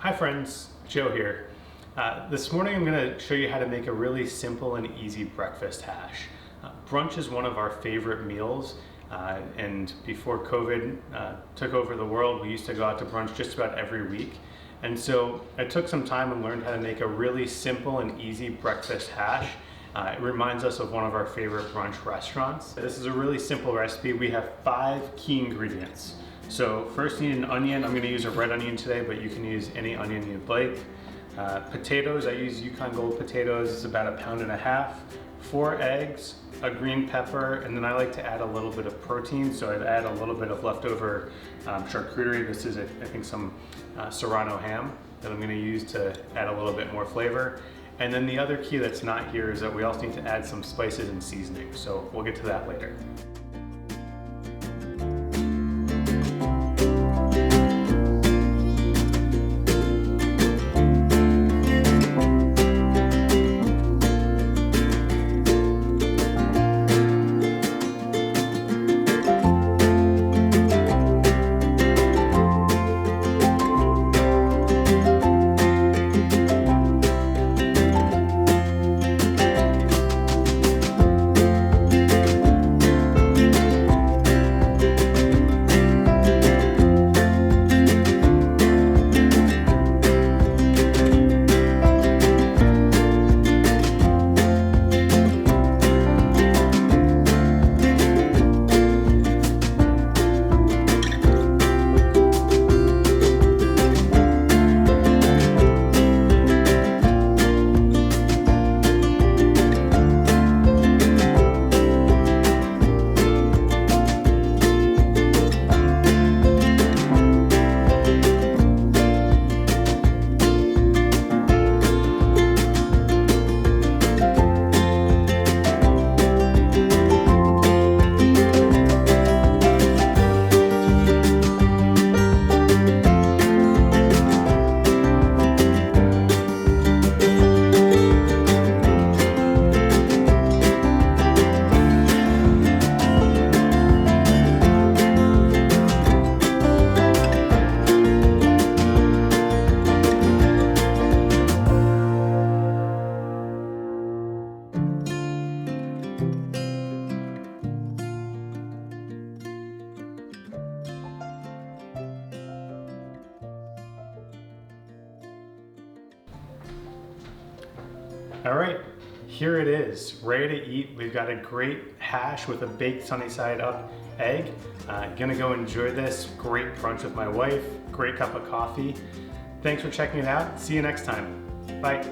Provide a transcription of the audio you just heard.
Hi friends, Joe here. This morning I'm going to show you how to make a really simple and easy breakfast hash. Brunch is one of our favorite meals, and before COVID took over the world, we used to go out to brunch just about every week. And so I took some time and learned how to make a really simple and easy breakfast hash. It reminds us of one of our favorite brunch restaurants. This is a really simple recipe. We have 5 key ingredients. So first you need an onion. I'm going to use a red onion today, but you can use any onion you'd like. Potatoes, I use Yukon Gold potatoes. It's about 1.5 pounds. 4 eggs, a green pepper, and then I like to add a little bit of protein. So I'd add a little bit of leftover charcuterie. This is, I think, some Serrano ham that I'm going to use to add a little bit more flavor. And then the other key that's not here is that we also need to add some spices and seasoning. So we'll get to that later. All right, here it is, ready to eat. We've got a great hash with a baked sunny side up egg. Gonna go enjoy this great brunch with my wife, great cup of coffee. Thanks for checking it out. See you next time. Bye.